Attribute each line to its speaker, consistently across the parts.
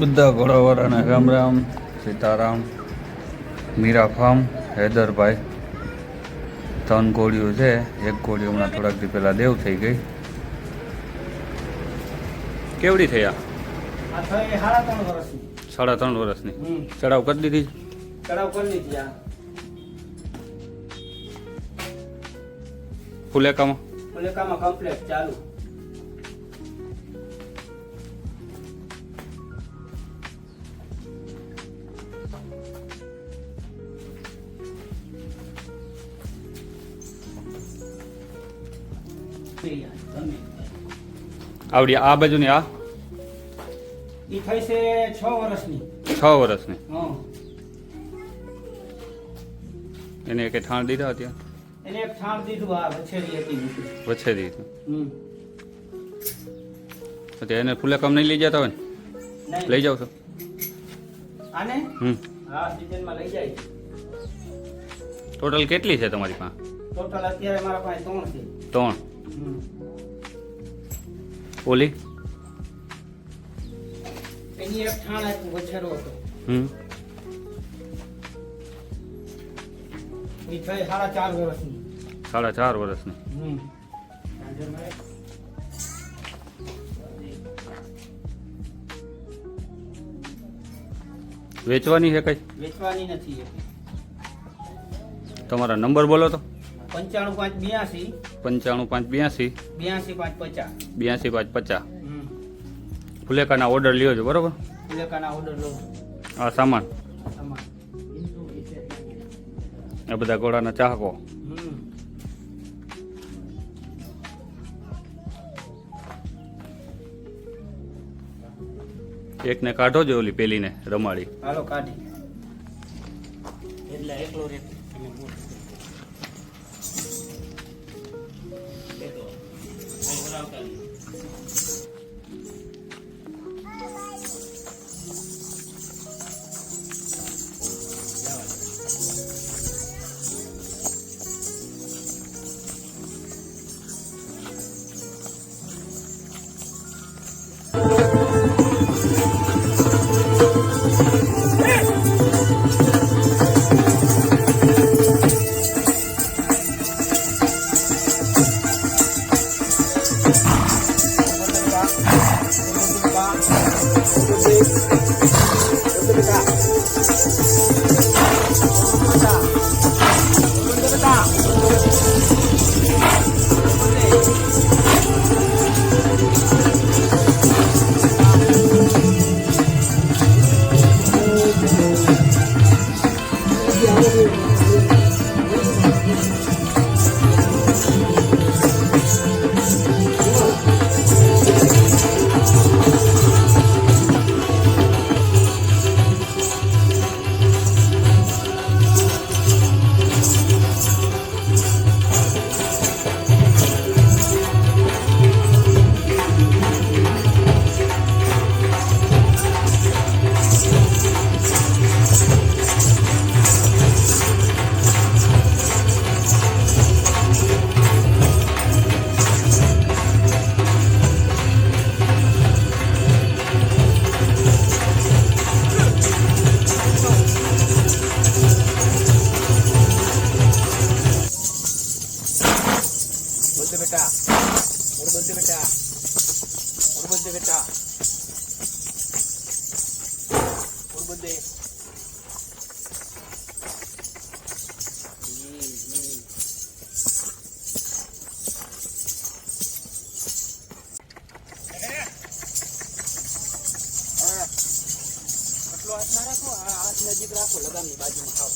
Speaker 1: બધા ઘોડાવાળાના રામ રામ, સીતારામ, મીરા ફાર્મ, હૈદરભાઈ. 3 ઘોડીઓ છે. એક ઘોડી હમણાં થોડાક દી પહેલાં દેવ થઈ ગઈ. કેવડી થઈ આ? 3.5 વર્ષની. ચડાવ કરી દીધી?
Speaker 2: ચડાવ કરી દીધી. ફુલેકામાં કમ્પ્લીટ ચાલુ.
Speaker 1: આવડી આ બાજુની આ
Speaker 2: ઈ થઈ છે 6 વર્ષની.
Speaker 1: 6 વર્ષની.
Speaker 2: હા.
Speaker 1: એને એક ઠાણ દીધા ત્યાં?
Speaker 2: એને એક ઠાણ દીધું. આ વછેરી હતી.
Speaker 1: વછેરી હતી. તો એને ફુલેકામ નહીં લઈ જતા હોય ને? લઈ જાવ છો
Speaker 2: આને? હા, સીઝનમાં લઈ જાય.
Speaker 1: ટોટલ કેટલી છે તમારી પાસે?
Speaker 2: ટોટલ અત્યારે મારા પાસે 3 છે.
Speaker 1: 3. ઓલી
Speaker 2: એની એક ઠાણ આપ્યું, વછેરો હતો. ઈ થઈ 4.5 વર્ષની.
Speaker 1: 4.5 વર્ષની. વેચવાની છે કઈ?
Speaker 2: વેચવાની નથી.
Speaker 1: તમારા નંબર બોલો તો.
Speaker 2: 9582
Speaker 1: 9582
Speaker 2: 82550.
Speaker 1: 82 ફુલેકાના ઓર્ડર લ્યો છો, બરોબર?
Speaker 2: ફુલેકાના ઓર્ડર લો.
Speaker 1: આ સામાન આ બધા ઘોડાના ચાહકો. એકને કાઢો જો, ઓલી પેલીને રમાડી.
Speaker 2: હાલો કાઢી. એટલે એકલો રે. નજીક રાખો, લગામની બાજુમાં ખાઓ.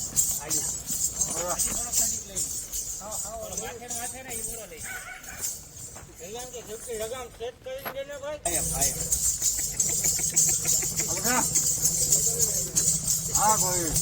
Speaker 2: લગામ સેટ કરી દે ને ભાઈ. હા ભાઈ.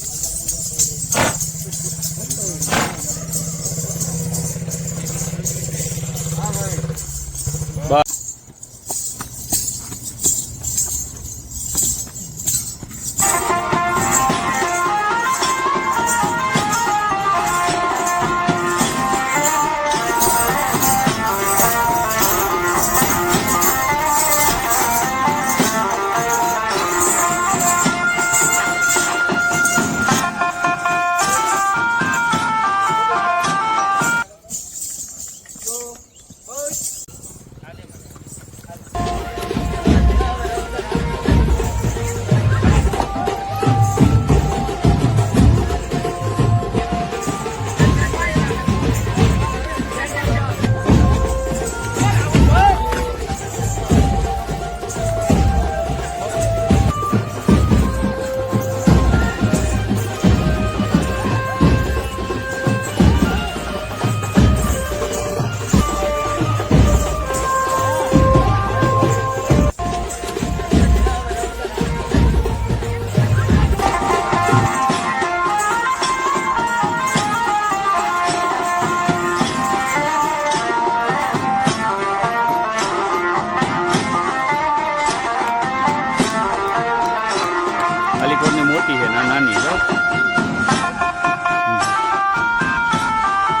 Speaker 1: મોટી છે ના નાની જો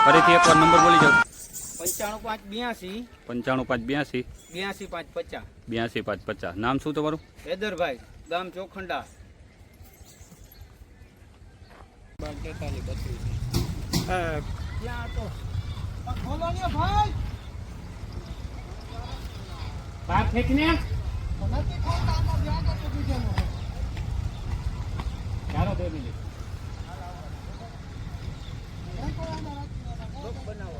Speaker 1: ફરીથી એકવાર નંબર બોલી જાઓ
Speaker 2: 95
Speaker 1: 95
Speaker 2: 82 82
Speaker 1: 82 550 નામ શું તમારું
Speaker 2: હેદરભાઈ ગામ ચોખંડા ક્યાં હતો ખોલો ને ભાઈ બાપ ફેંકને નથી ખોલતા આમાં વ્યાજ હતો બીજાનો ચાલો 2 મિનિટ બનાવો